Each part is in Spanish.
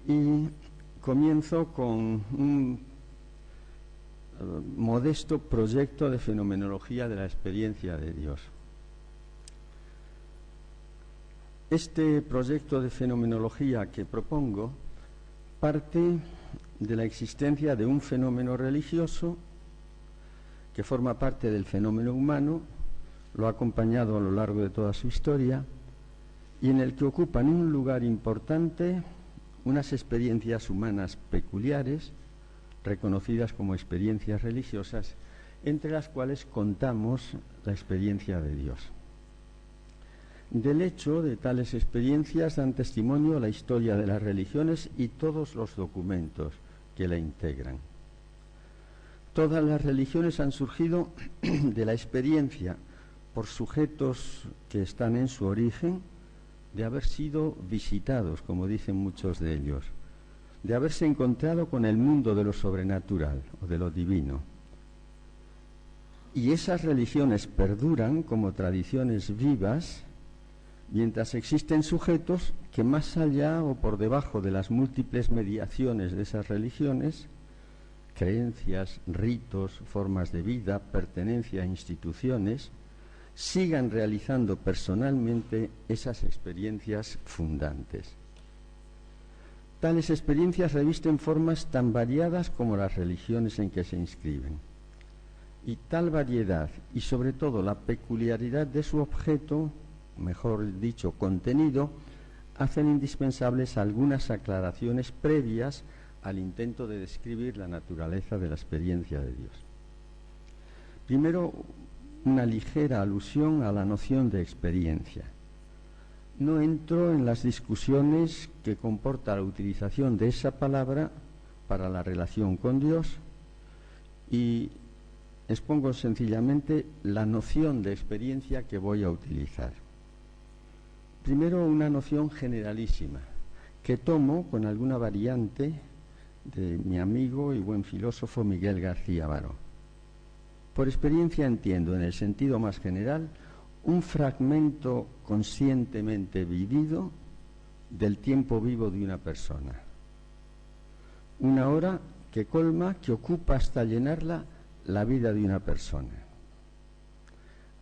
Y comienzo con un modesto proyecto de fenomenología de la experiencia de Dios. Este proyecto de fenomenología que propongo parte de la existencia de un fenómeno religioso que forma parte del fenómeno humano, lo ha acompañado a lo largo de toda su historia y en el que ocupan un lugar importante unas experiencias humanas peculiares, reconocidas como experiencias religiosas, entre las cuales contamos la experiencia de Dios. Del hecho de tales experiencias dan testimonio la historia de las religiones y todos los documentos que la integran. Todas las religiones han surgido de la experiencia por sujetos que están en su origen, de haber sido visitados, como dicen muchos de ellos, de haberse encontrado con el mundo de lo sobrenatural o de lo divino. Y esas religiones perduran como tradiciones vivas mientras existen sujetos que más allá o por debajo de las múltiples mediaciones de esas religiones, creencias, ritos, formas de vida, pertenencia a instituciones, sigan realizando personalmente esas experiencias fundantes. Tales experiencias revisten formas tan variadas como las religiones en que se inscriben. Y tal variedad y sobre todo la peculiaridad de su objeto, mejor dicho, contenido, hacen indispensables algunas aclaraciones previas al intento de describir la naturaleza de la experiencia de Dios. Primero, una ligera alusión a la noción de experiencia. No entro en las discusiones que comporta la utilización de esa palabra para la relación con Dios y expongo sencillamente la noción de experiencia que voy a utilizar. Primero, una noción generalísima que tomo con alguna variante de mi amigo y buen filósofo Miguel García Baró. Por experiencia entiendo, en el sentido más general, un fragmento conscientemente vivido del tiempo vivo de una persona. Una hora que colma, que ocupa hasta llenarla la vida de una persona.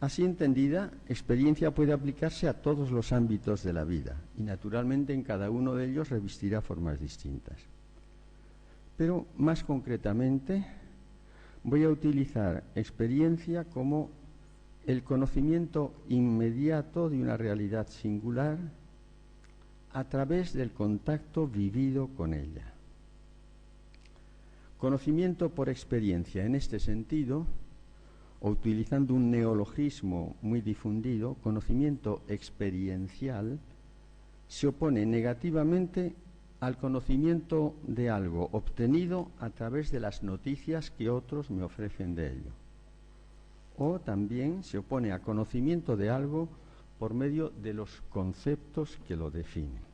Así entendida, experiencia puede aplicarse a todos los ámbitos de la vida y naturalmente en cada uno de ellos revestirá formas distintas. Pero más concretamente, voy a utilizar experiencia como el conocimiento inmediato de una realidad singular a través del contacto vivido con ella. Conocimiento por experiencia, en este sentido, o utilizando un neologismo muy difundido, conocimiento experiencial, se opone negativamente al conocimiento de algo obtenido a través de las noticias que otros me ofrecen de ello. O también se opone a conocimiento de algo por medio de los conceptos que lo definen.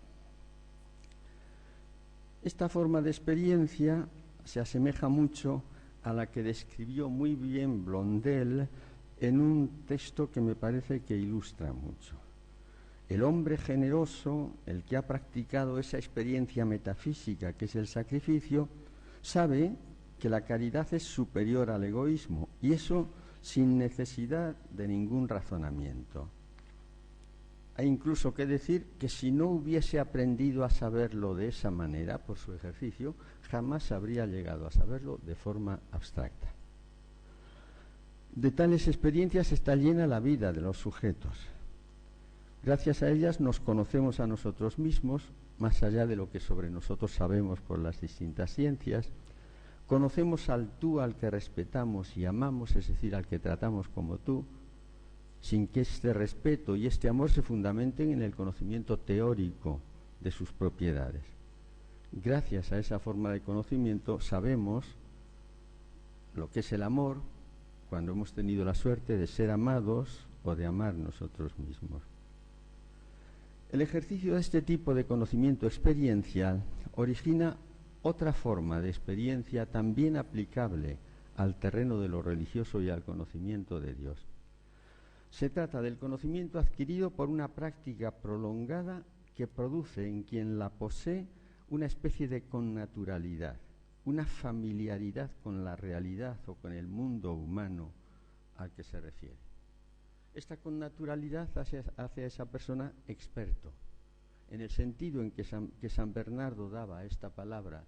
Esta forma de experiencia se asemeja mucho a la que describió muy bien Blondel en un texto que me parece que ilustra mucho. El hombre generoso, el que ha practicado esa experiencia metafísica que es el sacrificio, sabe que la caridad es superior al egoísmo, y eso sin necesidad de ningún razonamiento. Hay incluso que decir que si no hubiese aprendido a saberlo de esa manera, por su ejercicio, jamás habría llegado a saberlo de forma abstracta. De tales experiencias está llena la vida de los sujetos. Gracias a ellas nos conocemos a nosotros mismos, más allá de lo que sobre nosotros sabemos por las distintas ciencias. Conocemos al tú al que respetamos y amamos, es decir, al que tratamos como tú, sin que este respeto y este amor se fundamenten en el conocimiento teórico de sus propiedades. Gracias a esa forma de conocimiento sabemos lo que es el amor cuando hemos tenido la suerte de ser amados o de amar nosotros mismos. El ejercicio de este tipo de conocimiento experiencial origina otra forma de experiencia también aplicable al terreno de lo religioso y al conocimiento de Dios. Se trata del conocimiento adquirido por una práctica prolongada que produce en quien la posee una especie de connaturalidad, una familiaridad con la realidad o con el mundo humano al que se refiere. Esta connaturalidad hace a esa persona experto, en el sentido en que San Bernardo daba esta palabra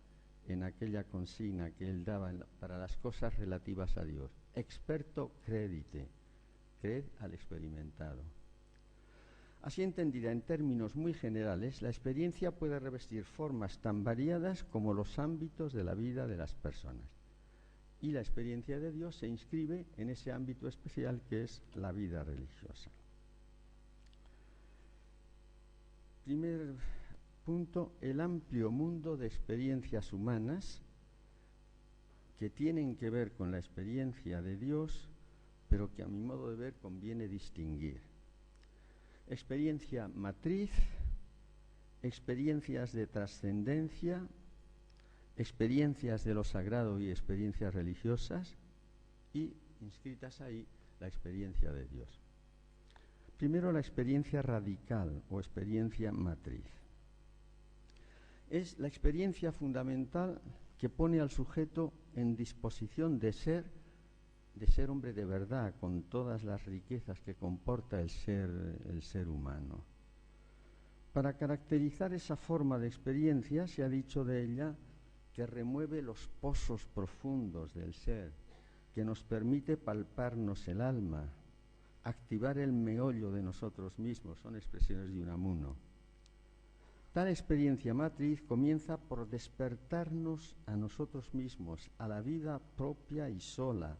en aquella consigna que él daba para las cosas relativas a Dios. Experto credite, cred al experimentado. Así entendida en términos muy generales, la experiencia puede revestir formas tan variadas como los ámbitos de la vida de las personas. Y la experiencia de Dios se inscribe en ese ámbito especial que es la vida religiosa. Primer punto, el amplio mundo de experiencias humanas que tienen que ver con la experiencia de Dios, pero que a mi modo de ver conviene distinguir. Experiencia matriz, experiencias de trascendencia, experiencias de lo sagrado y experiencias religiosas, y, inscritas ahí, la experiencia de Dios. Primero, la experiencia radical o experiencia matriz. Es la experiencia fundamental que pone al sujeto en disposición de ser hombre de verdad, con todas las riquezas que comporta el ser humano. Para caracterizar esa forma de experiencia, se ha dicho de ella que remueve los pozos profundos del ser, que nos permite palparnos el alma, activar el meollo de nosotros mismos, son expresiones de Unamuno. Tal experiencia matriz comienza por despertarnos a nosotros mismos, a la vida propia y sola,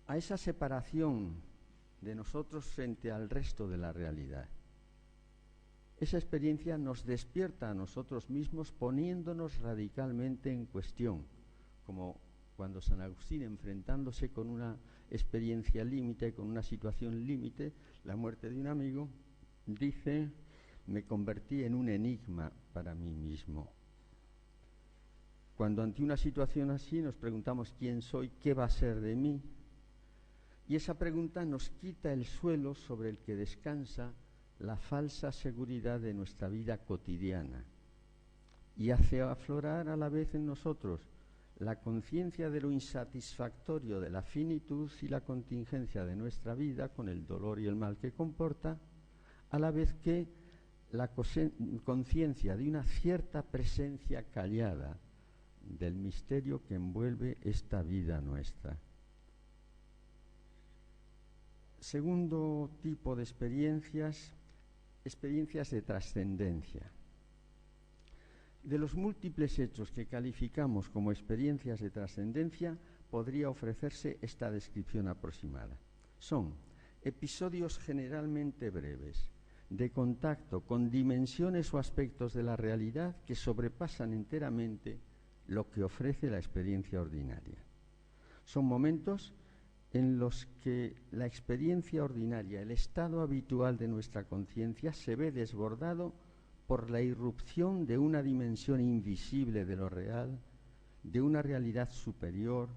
a esa separación de nosotros frente al resto de la realidad. Esa experiencia nos despierta a nosotros mismos poniéndonos radicalmente en cuestión, como cuando San Agustín, enfrentándose con una experiencia límite, con una situación límite, la muerte de un amigo, dice: me convertí en un enigma para mí mismo. Cuando ante una situación así nos preguntamos quién soy, qué va a ser de mí, y esa pregunta nos quita el suelo sobre el que descansa la falsa seguridad de nuestra vida cotidiana y hace aflorar a la vez en nosotros la conciencia de lo insatisfactorio de la finitud y la contingencia de nuestra vida con el dolor y el mal que comporta, a la vez que la conciencia de una cierta presencia callada del misterio que envuelve esta vida nuestra. Segundo tipo de experiencias de trascendencia. De los múltiples hechos que calificamos como experiencias de trascendencia, podría ofrecerse esta descripción aproximada. Son episodios generalmente breves, de contacto con dimensiones o aspectos de la realidad que sobrepasan enteramente lo que ofrece la experiencia ordinaria. Son momentos en los que la experiencia ordinaria, el estado habitual de nuestra conciencia, se ve desbordado por la irrupción de una dimensión invisible de lo real, de una realidad superior,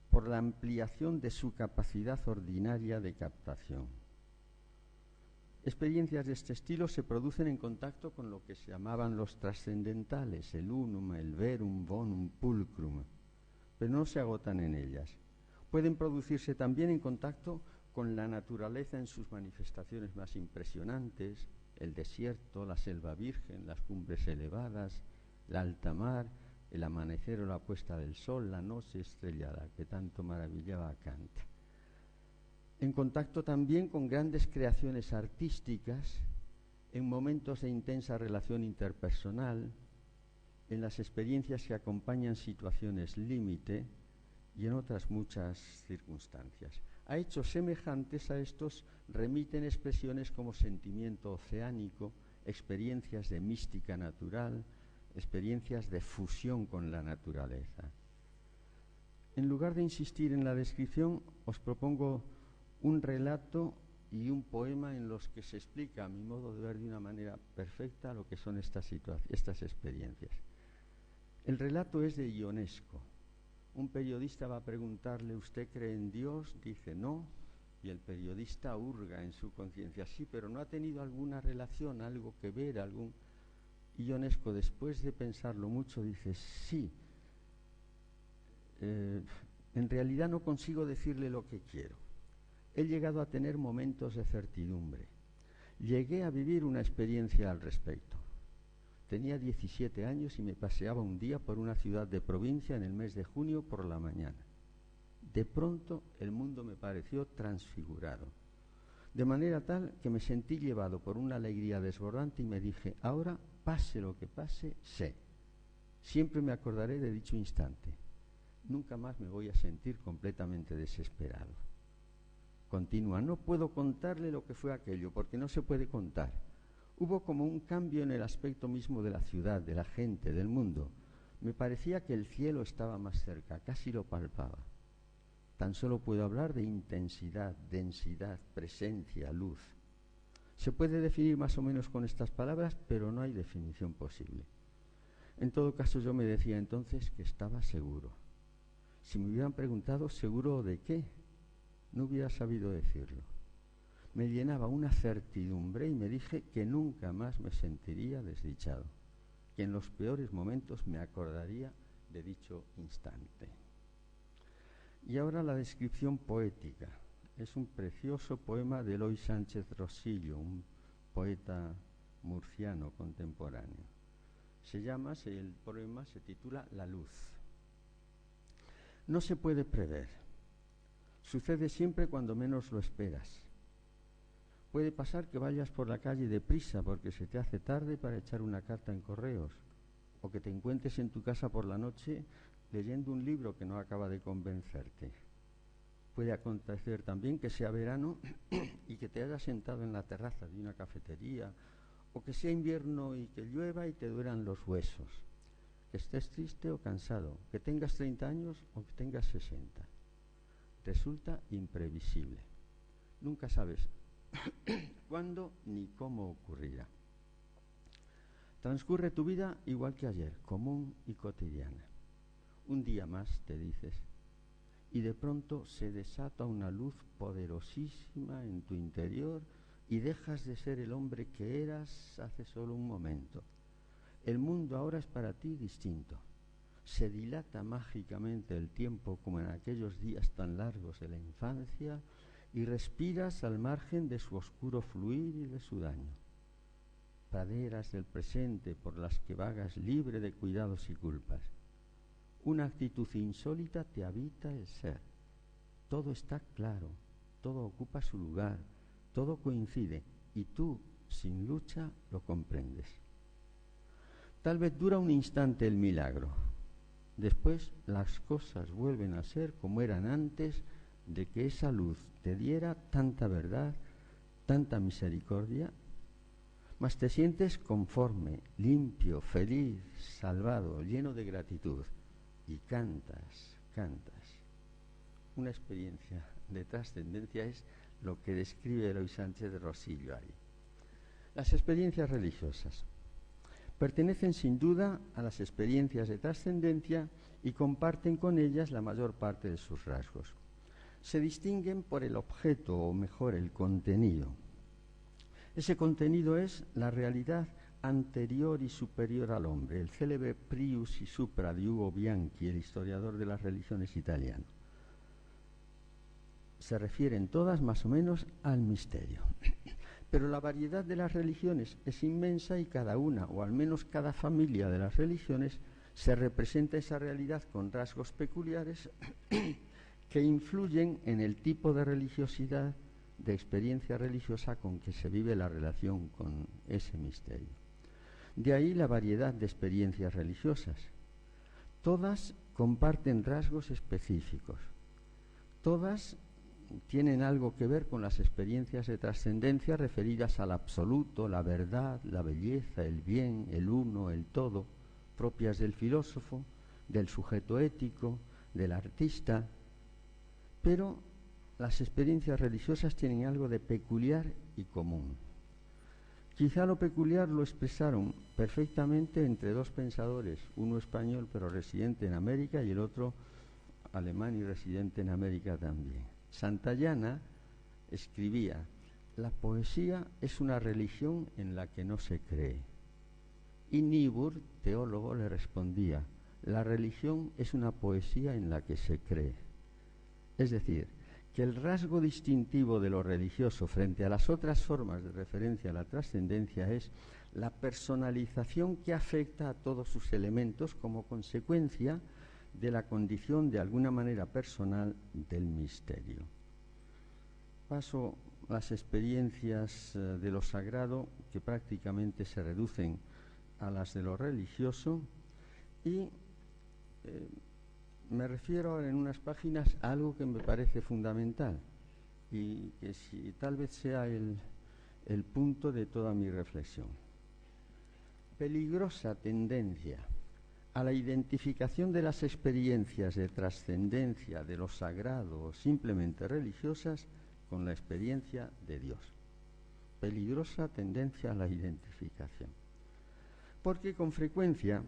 por la ampliación de su capacidad ordinaria de captación. Experiencias de este estilo se producen en contacto con lo que se llamaban los trascendentales, el unum, el verum, bonum, pulcrum, pero no se agotan en ellas. Pueden producirse también en contacto con la naturaleza en sus manifestaciones más impresionantes, el desierto, la selva virgen, las cumbres elevadas, la alta mar, el amanecer o la puesta del sol, la noche estrellada, que tanto maravillaba a Kant. En contacto también con grandes creaciones artísticas, en momentos de intensa relación interpersonal, en las experiencias que acompañan situaciones límite y en otras muchas circunstancias. A hechos semejantes a estos remiten expresiones como sentimiento oceánico, experiencias de mística natural, experiencias de fusión con la naturaleza. En lugar de insistir en la descripción, os propongo un relato y un poema en los que se explica, a mi modo de ver, de una manera perfecta lo que son estas experiencias. El relato es de Ionesco. Un periodista va a preguntarle: ¿usted cree en Dios? Dice no, y el periodista hurga en su conciencia: sí, pero ¿no ha tenido alguna relación, algo que ver, Y Ionesco, después de pensarlo mucho, dice, sí, en realidad no consigo decirle lo que quiero. He llegado a tener momentos de certidumbre. Llegué a vivir una experiencia al respecto. Tenía 17 años y me paseaba un día por una ciudad de provincia en el mes de junio por la mañana. De pronto el mundo me pareció transfigurado, de manera tal que me sentí llevado por una alegría desbordante y me dije, ahora, pase lo que pase, sé. Siempre me acordaré de dicho instante. Nunca más me voy a sentir completamente desesperado. Continúa, no puedo contarle lo que fue aquello, porque no se puede contar. Hubo como un cambio en el aspecto mismo de la ciudad, de la gente, del mundo. Me parecía que el cielo estaba más cerca, casi lo palpaba. Tan solo puedo hablar de intensidad, densidad, presencia, luz. Se puede definir más o menos con estas palabras, pero no hay definición posible. En todo caso, yo me decía entonces que estaba seguro. Si me hubieran preguntado, ¿seguro de qué?, no hubiera sabido decirlo. Me llenaba una certidumbre y me dije que nunca más me sentiría desdichado, que en los peores momentos me acordaría de dicho instante. Y ahora la descripción poética. Es un precioso poema de Eloy Sánchez Rosillo, un poeta murciano contemporáneo. El poema se titula La luz. No se puede prever. Sucede siempre cuando menos lo esperas. Puede pasar que vayas por la calle deprisa porque se te hace tarde para echar una carta en correos, o que te encuentres en tu casa por la noche leyendo un libro que no acaba de convencerte. Puede acontecer también que sea verano y que te hayas sentado en la terraza de una cafetería, o que sea invierno y que llueva y te duelan los huesos, que estés triste o cansado, que tengas 30 años o que tengas 60. Resulta imprevisible. Nunca sabes cuándo ni cómo ocurrirá. Transcurre tu vida igual que ayer, común y cotidiana. Un día más, te dices, y de pronto se desata una luz poderosísima en tu interior y dejas de ser el hombre que eras hace solo un momento. El mundo ahora es para ti distinto. Se dilata mágicamente el tiempo como en aquellos días tan largos de la infancia y respiras al margen de su oscuro fluir y de su daño. Praderas del presente por las que vagas libre de cuidados y culpas. Una actitud insólita te habita el ser. Todo está claro, todo ocupa su lugar, todo coincide y tú, sin lucha, lo comprendes. Tal vez dura un instante el milagro. Después las cosas vuelven a ser como eran antes de que esa luz te diera tanta verdad, tanta misericordia, mas te sientes conforme, limpio, feliz, salvado, lleno de gratitud y cantas. Una experiencia de trascendencia es lo que describe Eloy Sánchez de Rosillo ahí. Las experiencias religiosas pertenecen sin duda a las experiencias de trascendencia y comparten con ellas la mayor parte de sus rasgos. Se distinguen por el objeto, o mejor, el contenido. Ese contenido es la realidad anterior y superior al hombre, el célebre prius y supra de Ugo Bianchi, el historiador de las religiones italiano. Se refieren todas más o menos al misterio. Pero la variedad de las religiones es inmensa y cada una, o al menos cada familia de las religiones, se representa esa realidad con rasgos peculiares que influyen en el tipo de religiosidad, de experiencia religiosa con que se vive la relación con ese misterio. De ahí la variedad de experiencias religiosas. Todas comparten rasgos específicos. Todas tienen algo que ver con las experiencias de trascendencia referidas al absoluto, la verdad, la belleza, el bien, el uno, el todo, propias del filósofo, del sujeto ético, del artista. Pero las experiencias religiosas tienen algo de peculiar y común. Quizá lo peculiar lo expresaron perfectamente entre dos pensadores, uno español pero residente en América y el otro alemán y residente en América también. Santayana escribía: la poesía es una religión en la que no se cree. Y Niebuhr, teólogo, le respondía: la religión es una poesía en la que se cree. Es decir, que el rasgo distintivo de lo religioso frente a las otras formas de referencia a la trascendencia es la personalización que afecta a todos sus elementos como consecuencia de la condición de alguna manera personal del misterio. Paso a las experiencias de lo sagrado, que prácticamente se reducen a las de lo religioso, y me refiero ahora en unas páginas a algo que me parece fundamental y que tal vez sea el punto de toda mi reflexión. Peligrosa tendencia a la identificación de las experiencias de trascendencia, de lo sagrado o simplemente religiosas con la experiencia de Dios. Peligrosa tendencia a la identificación. Porque con frecuencia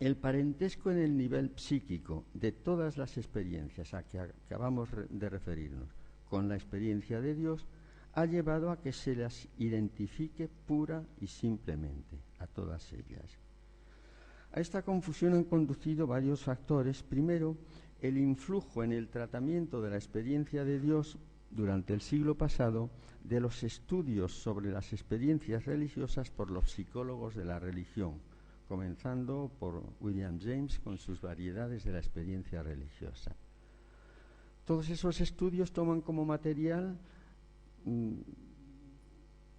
el parentesco en el nivel psíquico de todas las experiencias a que acabamos de referirnos con la experiencia de Dios ha llevado a que se las identifique pura y simplemente, a todas ellas. A esta confusión han conducido varios factores. Primero, el influjo en el tratamiento de la experiencia de Dios durante el siglo pasado de los estudios sobre las experiencias religiosas por los psicólogos de la religión, comenzando por William James con sus variedades de la experiencia religiosa. Todos esos estudios toman como material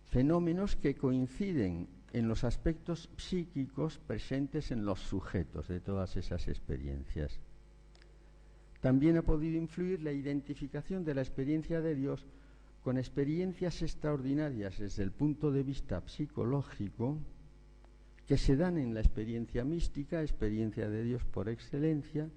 fenómenos que coinciden en los aspectos psíquicos presentes en los sujetos de todas esas experiencias. También ha podido influir la identificación de la experiencia de Dios con experiencias extraordinarias desde el punto de vista psicológico que se dan en la experiencia mística, experiencia de Dios por excelencia,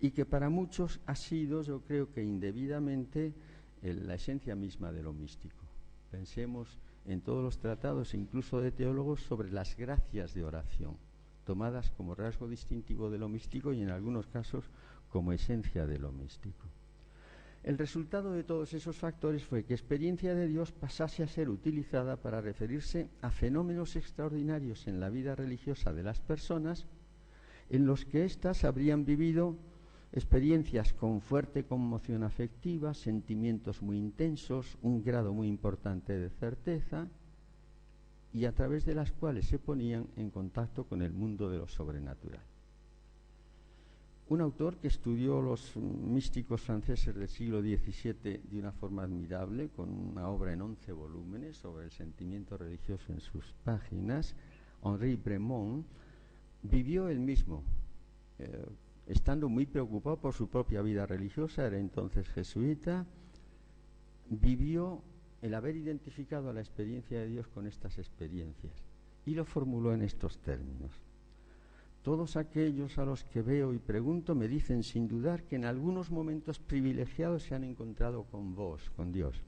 y que para muchos ha sido, yo creo que indebidamente, la esencia misma de lo místico. Pensemos en todos los tratados, incluso de teólogos, sobre las gracias de oración, tomadas como rasgo distintivo de lo místico y en algunos casos como esencia de lo místico. El resultado de todos esos factores fue que experiencia de Dios pasase a ser utilizada para referirse a fenómenos extraordinarios en la vida religiosa de las personas, en los que éstas habrían vivido experiencias con fuerte conmoción afectiva, sentimientos muy intensos, un grado muy importante de certeza, y a través de las cuales se ponían en contacto con el mundo de lo sobrenatural. Un autor que estudió los místicos franceses del siglo XVII de una forma admirable, con una obra en 11 volúmenes sobre el sentimiento religioso en sus páginas, Henri Bremont, vivió él mismo, estando muy preocupado por su propia vida religiosa, era entonces jesuita, vivió el haber identificado la experiencia de Dios con estas experiencias y lo formuló en estos términos. Todos aquellos a los que veo y pregunto me dicen sin dudar que en algunos momentos privilegiados se han encontrado con vos, con Dios.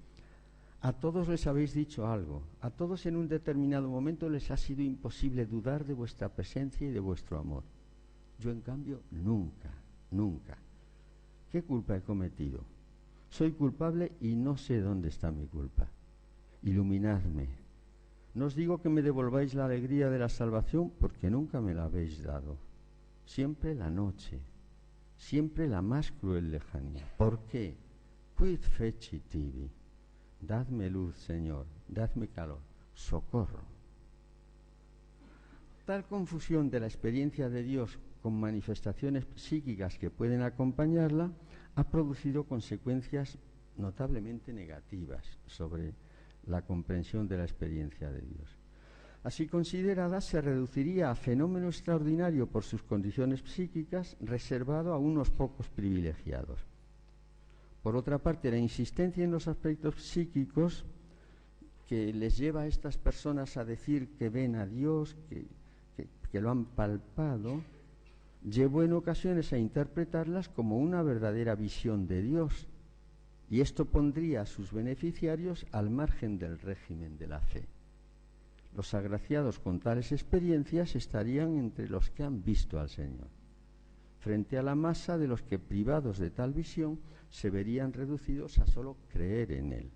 A todos les habéis dicho algo, a todos en un determinado momento les ha sido imposible dudar de vuestra presencia y de vuestro amor. Yo, en cambio, nunca, nunca. ¿Qué culpa he cometido? Soy culpable y no sé dónde está mi culpa. Iluminadme. No os digo que me devolváis la alegría de la salvación, porque nunca me la habéis dado. Siempre la noche, siempre la más cruel lejanía. ¿Por qué? Quid feci tibi. Dadme luz, Señor, dadme calor, socorro. Tal confusión de la experiencia de Dios con manifestaciones psíquicas que pueden acompañarla ha producido consecuencias notablemente negativas sobre la comprensión de la experiencia de Dios. Así considerada, se reduciría a fenómeno extraordinario por sus condiciones psíquicas, reservado a unos pocos privilegiados. Por otra parte, la insistencia en los aspectos psíquicos que les lleva a estas personas a decir que ven a Dios, que lo han palpado, llevó en ocasiones a interpretarlas como una verdadera visión de Dios, y esto pondría a sus beneficiarios al margen del régimen de la fe. Los agraciados con tales experiencias estarían entre los que han visto al Señor, frente a la masa de los que, privados de tal visión, se verían reducidos a solo creer en Él,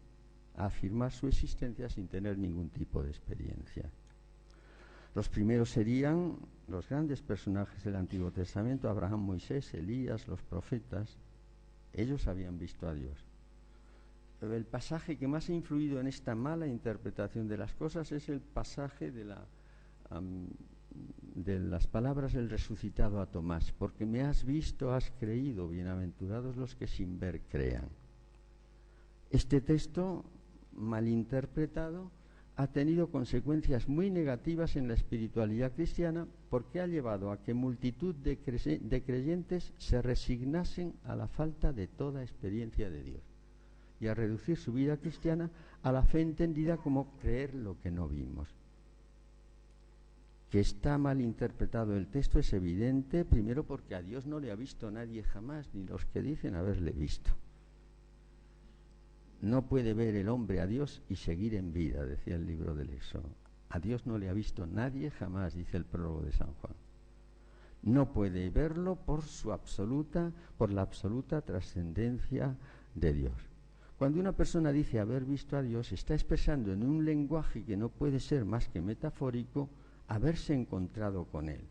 a afirmar su existencia sin tener ningún tipo de experiencia. Los primeros serían los grandes personajes del Antiguo Testamento: Abraham, Moisés, Elías, los profetas. Ellos habían visto a Dios. Pero el pasaje que más ha influido en esta mala interpretación de las cosas es el pasaje de las palabras del resucitado a Tomás: porque me has visto, has creído, bienaventurados los que sin ver crean. Este texto, malinterpretado, ha tenido consecuencias muy negativas en la espiritualidad cristiana, porque ha llevado a que multitud de creyentes se resignasen a la falta de toda experiencia de Dios y a reducir su vida cristiana a la fe entendida como creer lo que no vimos. Que está mal interpretado el texto es evidente, primero porque a Dios no le ha visto nadie jamás, ni los que dicen haberle visto. No puede ver el hombre a Dios y seguir en vida, decía el libro del Éxodo. A Dios no le ha visto nadie jamás, dice el prólogo de San Juan. No puede verlo por la absoluta trascendencia de Dios. Cuando una persona dice haber visto a Dios, está expresando en un lenguaje que no puede ser más que metafórico haberse encontrado con Él,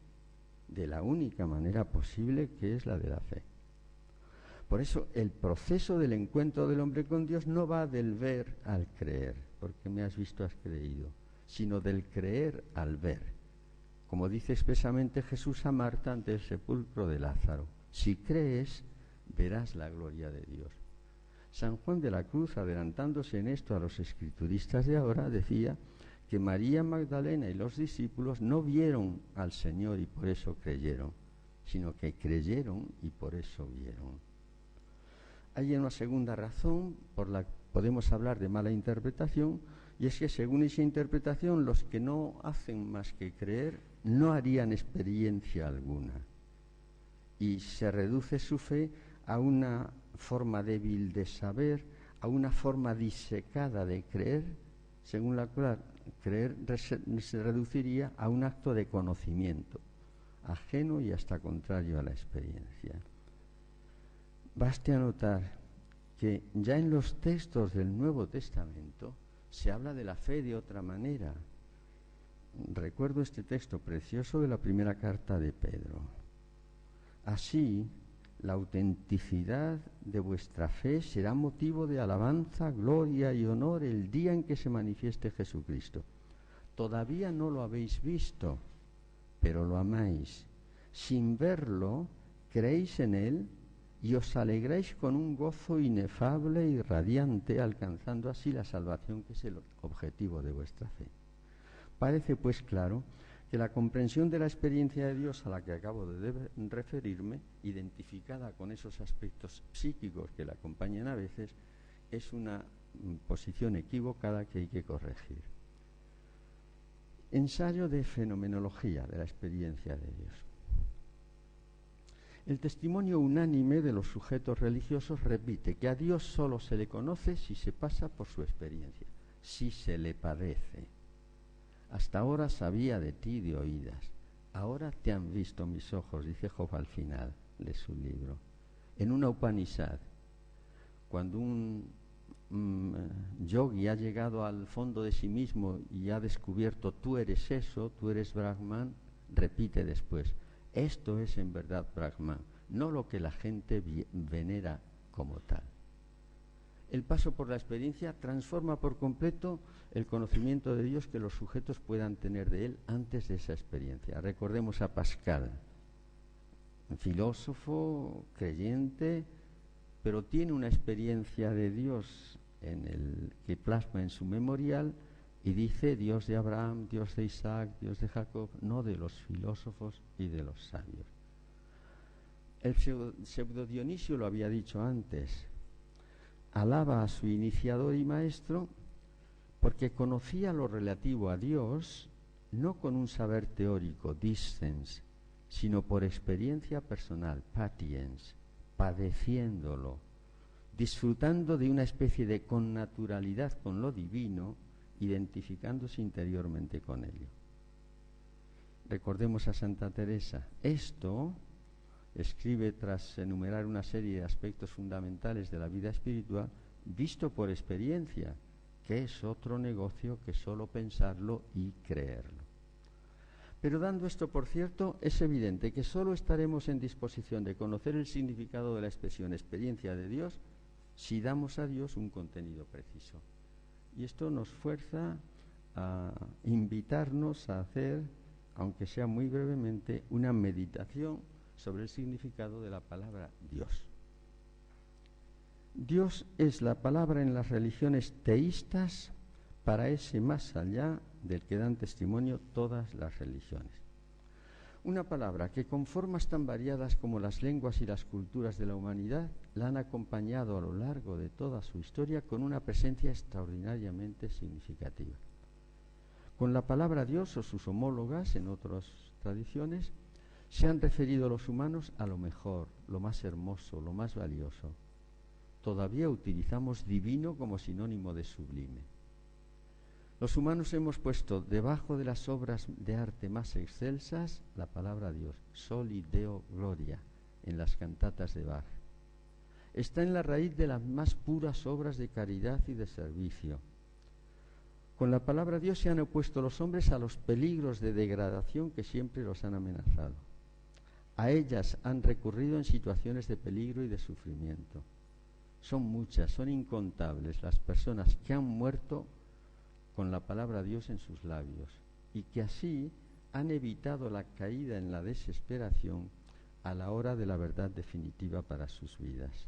de la única manera posible, que es la de la fe. Por eso el proceso del encuentro del hombre con Dios no va del ver al creer, porque me has visto, has creído, sino del creer al ver. Como dice expresamente Jesús a Marta ante el sepulcro de Lázaro: si crees, verás la gloria de Dios. San Juan de la Cruz, adelantándose en esto a los escrituristas de ahora, decía que María Magdalena y los discípulos no vieron al Señor y por eso creyeron, sino que creyeron y por eso vieron. Hay una segunda razón por la que podemos hablar de mala interpretación, y es que según esa interpretación los que no hacen más que creer no harían experiencia alguna, y se reduce su fe a una forma débil de saber, a una forma disecada de creer, según la cual creer se reduciría a un acto de conocimiento, ajeno y hasta contrario a la experiencia. Baste anotar que ya en los textos del Nuevo Testamento se habla de la fe de otra manera. Recuerdo este texto precioso de la primera carta de Pedro: así, la autenticidad de vuestra fe será motivo de alabanza, gloria y honor el día en que se manifieste Jesucristo. Todavía no lo habéis visto, pero lo amáis. Sin verlo, creéis en Él y os alegráis con un gozo inefable y radiante, alcanzando así la salvación que es el objetivo de vuestra fe. Parece pues claro que la comprensión de la experiencia de Dios a la que acabo de referirme, identificada con esos aspectos psíquicos que la acompañan a veces, es una posición equivocada que hay que corregir. Ensayo de fenomenología de la experiencia de Dios. El testimonio unánime de los sujetos religiosos repite que a Dios solo se le conoce si se pasa por su experiencia, si se le padece. Hasta ahora sabía de ti de oídas, ahora te han visto mis ojos, dice Job al final de su libro. En una Upanishad, cuando un yogi ha llegado al fondo de sí mismo y ha descubierto tú eres eso, tú eres Brahman, repite después: esto es en verdad Brahman, no lo que la gente venera como tal. El paso por la experiencia transforma por completo el conocimiento de Dios que los sujetos puedan tener de Él antes de esa experiencia. Recordemos a Pascal, un filósofo, creyente, pero tiene una experiencia de Dios que plasma en su memorial y dice: Dios de Abraham, Dios de Isaac, Dios de Jacob, no de los filósofos y de los sabios. El pseudo Dionisio lo había dicho antes: alaba a su iniciador y maestro porque conocía lo relativo a Dios no con un saber teórico, distance, sino por experiencia personal, patience, padeciéndolo, disfrutando de una especie de connaturalidad con lo divino, identificándose interiormente con ello. Recordemos a Santa Teresa. Esto, escribe tras enumerar una serie de aspectos fundamentales de la vida espiritual, visto por experiencia, que es otro negocio que solo pensarlo y creerlo. Pero dando esto por cierto, es evidente que sólo estaremos en disposición de conocer el significado de la expresión experiencia de Dios si damos a Dios un contenido preciso. Y esto nos fuerza a invitarnos a hacer, aunque sea muy brevemente, una meditación sobre el significado de la palabra Dios. Dios es la palabra en las religiones teístas para ese más allá del que dan testimonio todas las religiones. Una palabra que con formas tan variadas como las lenguas y las culturas de la humanidad la han acompañado a lo largo de toda su historia con una presencia extraordinariamente significativa. Con la palabra Dios o sus homólogas en otras tradiciones se han referido los humanos a lo mejor, lo más hermoso, lo más valioso. Todavía utilizamos divino como sinónimo de sublime. Los humanos hemos puesto debajo de las obras de arte más excelsas la palabra Dios, Soli Deo Gloria, en las cantatas de Bach. Está en la raíz de las más puras obras de caridad y de servicio. Con la palabra Dios se han opuesto los hombres a los peligros de degradación que siempre los han amenazado. A ellas han recurrido en situaciones de peligro y de sufrimiento. Son muchas, son incontables las personas que han muerto con la palabra Dios en sus labios y que así han evitado la caída en la desesperación a la hora de la verdad definitiva para sus vidas.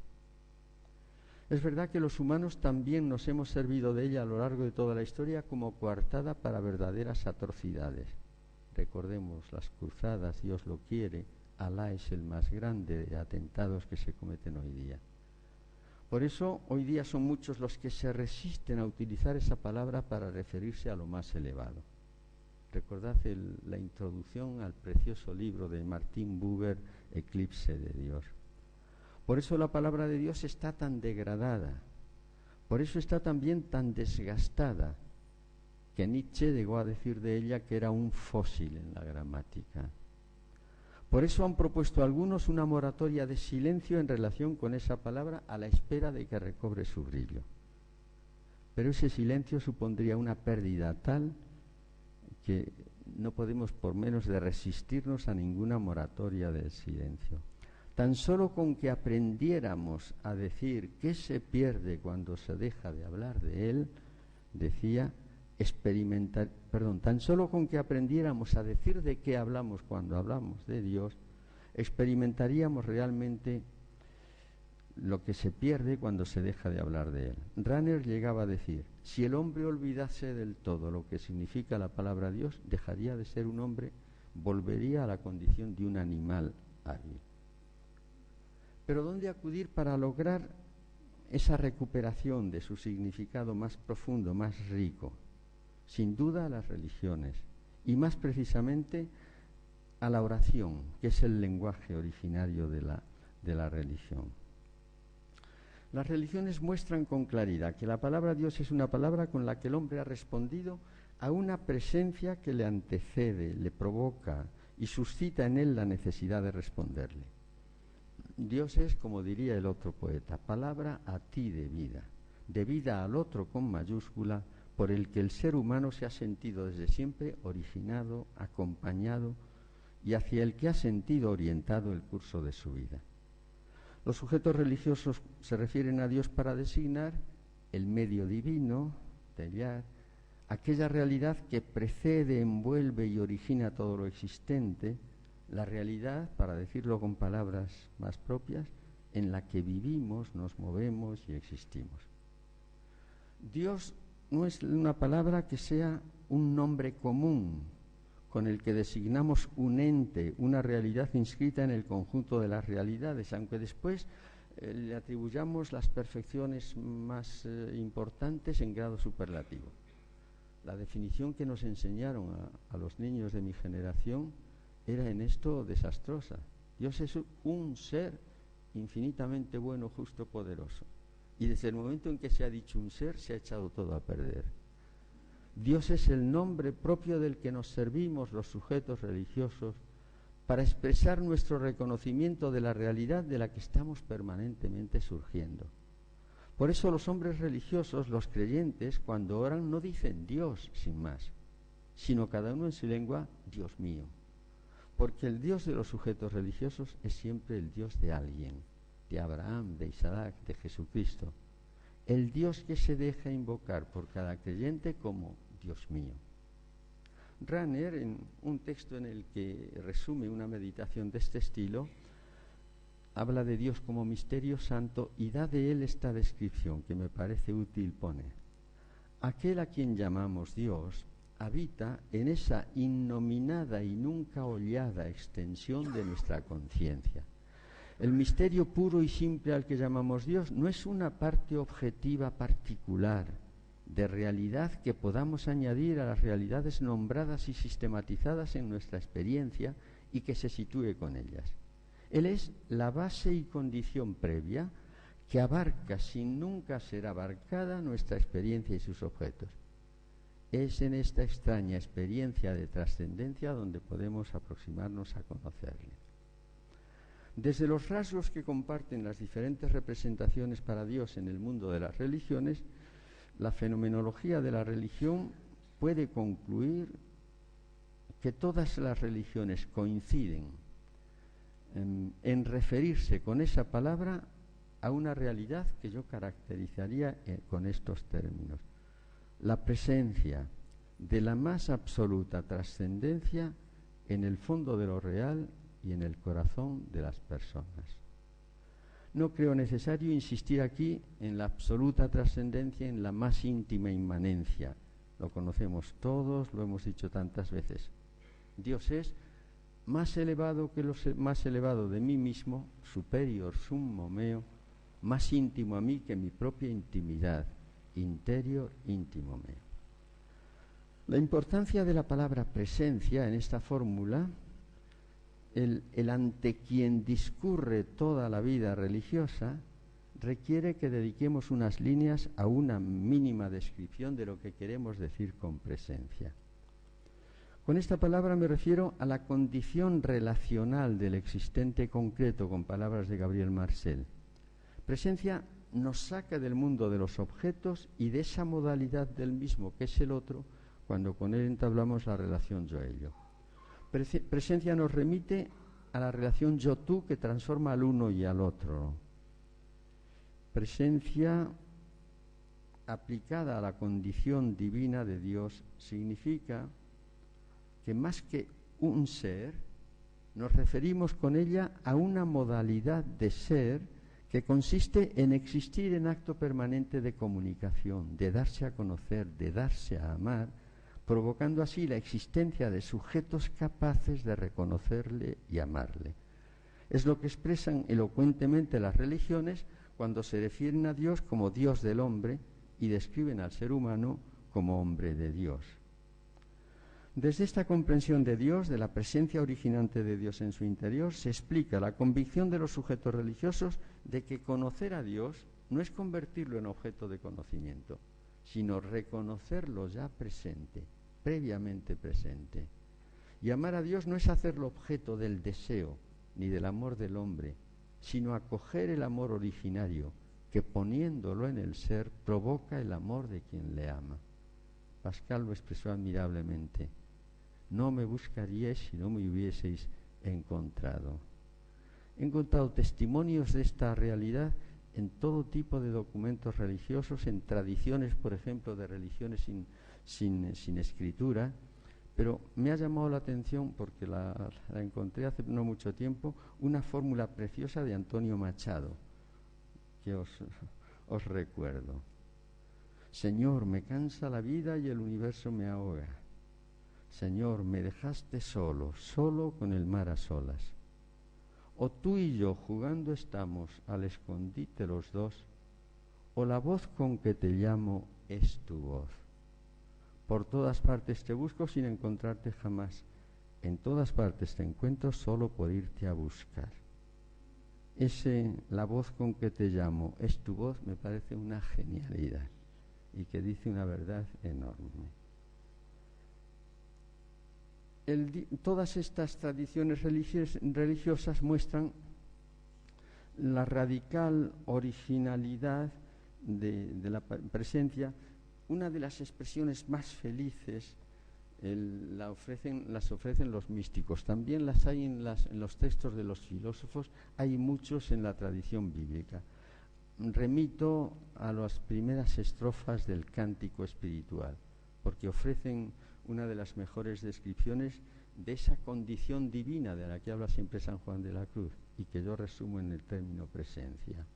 Es verdad que los humanos también nos hemos servido de ella a lo largo de toda la historia como coartada para verdaderas atrocidades. Recordemos las cruzadas, Dios lo quiere, Alá es el más grande de atentados que se cometen hoy día. Por eso, hoy día son muchos los que se resisten a utilizar esa palabra para referirse a lo más elevado. Recordad la introducción al precioso libro de Martin Buber, Eclipse de Dios. Por eso la palabra de Dios está tan degradada, por eso está también tan desgastada, que Nietzsche llegó a decir de ella que era un fósil en la gramática. Por eso han propuesto algunos una moratoria de silencio en relación con esa palabra a la espera de que recobre su brillo. Pero ese silencio supondría una pérdida tal que no podemos por menos de resistirnos a ninguna moratoria del silencio. Tan solo con que aprendiéramos a decir qué se pierde cuando se deja de hablar de él, decía, tan solo con que aprendiéramos a decir de qué hablamos cuando hablamos de Dios, experimentaríamos realmente lo que se pierde cuando se deja de hablar de él. Rahner llegaba a decir, si el hombre olvidase del todo lo que significa la palabra Dios, dejaría de ser un hombre, volvería a la condición de un animal hábil. Pero ¿dónde acudir para lograr esa recuperación de su significado más profundo, más rico? Sin duda a las religiones, y más precisamente a la oración, que es el lenguaje originario de la religión. Las religiones muestran con claridad que la palabra Dios es una palabra con la que el hombre ha respondido a una presencia que le antecede, le provoca y suscita en él la necesidad de responderle. Dios es, como diría el otro poeta, palabra a ti de vida al otro con mayúscula, por el que el ser humano se ha sentido desde siempre originado, acompañado y hacia el que ha sentido orientado el curso de su vida. Los sujetos religiosos se refieren a Dios para designar el medio divino, tellar, aquella realidad que precede, envuelve y origina todo lo existente, la realidad, para decirlo con palabras más propias, en la que vivimos, nos movemos y existimos. Dios no es una palabra que sea un nombre común con el que designamos un ente, una realidad inscrita en el conjunto de las realidades, aunque después le atribuyamos las perfecciones más importantes en grado superlativo. La definición que nos enseñaron a los niños de mi generación era en esto desastrosa. Dios es un ser infinitamente bueno, justo, poderoso. Y desde el momento en que se ha dicho un ser, se ha echado todo a perder. Dios es el nombre propio del que nos servimos los sujetos religiosos para expresar nuestro reconocimiento de la realidad de la que estamos permanentemente surgiendo. Por eso los hombres religiosos, los creyentes, cuando oran no dicen Dios sin más, sino cada uno en su lengua, Dios mío. Porque el Dios de los sujetos religiosos es siempre el Dios de alguien, de Abraham, de Isaac, de Jesucristo. El Dios que se deja invocar por cada creyente como Dios mío. Rahner, en un texto en el que resume una meditación de este estilo, habla de Dios como misterio santo y da de él esta descripción que me parece útil. Pone: aquel a quien llamamos Dios habita en esa innominada y nunca hollada extensión de nuestra conciencia. El misterio puro y simple al que llamamos Dios no es una parte objetiva particular de realidad que podamos añadir a las realidades nombradas y sistematizadas en nuestra experiencia y que se sitúe con ellas. Él es la base y condición previa que abarca sin nunca ser abarcada nuestra experiencia y sus objetos. Es en esta extraña experiencia de trascendencia donde podemos aproximarnos a conocerle. Desde los rasgos que comparten las diferentes representaciones para Dios en el mundo de las religiones, la fenomenología de la religión puede concluir que todas las religiones coinciden en referirse con esa palabra a una realidad que yo caracterizaría con estos términos: la presencia de la más absoluta trascendencia en el fondo de lo real y en el corazón de las personas. No creo necesario insistir aquí en la absoluta trascendencia, en la más íntima inmanencia. Lo conocemos todos, lo hemos dicho tantas veces. Dios es más elevado que lo más elevado de mí mismo, superior summo meo, más íntimo a mí que mi propia intimidad, interior íntimo meo. La importancia de la palabra presencia en esta fórmula, el ante quien discurre toda la vida religiosa, requiere que dediquemos unas líneas a una mínima descripción de lo que queremos decir con presencia. Con esta palabra me refiero a la condición relacional del existente concreto, con palabras de Gabriel Marcel. Presencia nos saca del mundo de los objetos y de esa modalidad del mismo que es el otro, cuando con él entablamos la relación yo-ello. Presencia nos remite a la relación yo-tú que transforma al uno y al otro. Presencia aplicada a la condición divina de Dios significa que más que un ser, nos referimos con ella a una modalidad de ser que consiste en existir en acto permanente de comunicación, de darse a conocer, de darse a amar, provocando así la existencia de sujetos capaces de reconocerle y amarle. Es lo que expresan elocuentemente las religiones cuando se refieren a Dios como Dios del hombre y describen al ser humano como hombre de Dios. Desde esta comprensión de Dios, de la presencia originante de Dios en su interior, se explica la convicción de los sujetos religiosos de que conocer a Dios no es convertirlo en objeto de conocimiento, sino reconocerlo ya presente, previamente presente. Y amar a Dios no es hacerlo objeto del deseo ni del amor del hombre, sino acoger el amor originario que, poniéndolo en el ser, provoca el amor de quien le ama. Pascal lo expresó admirablemente: no me buscaríais si no me hubieseis encontrado. He encontrado testimonios de esta realidad en todo tipo de documentos religiosos, en tradiciones, por ejemplo, de religiones sin escritura, pero me ha llamado la atención, porque la encontré hace no mucho tiempo, una fórmula preciosa de Antonio Machado, que os recuerdo. Señor, me cansa la vida y el universo me ahoga. Señor, me dejaste solo, solo con el mar a solas. O tú y yo jugando estamos al escondite los dos, o la voz con que te llamo es tu voz. Por todas partes te busco sin encontrarte jamás. En todas partes te encuentro solo por irte a buscar. La voz con que te llamo es tu voz, me parece una genialidad y que dice una verdad enorme. Todas estas tradiciones religiosas muestran la radical originalidad de la presencia. Una de las expresiones más felices las ofrecen los místicos. También las hay en los textos de los filósofos, hay muchos en la tradición bíblica. Remito a las primeras estrofas del Cántico Espiritual, porque ofrecen una de las mejores descripciones de esa condición divina de la que habla siempre San Juan de la Cruz y que yo resumo en el término presencia.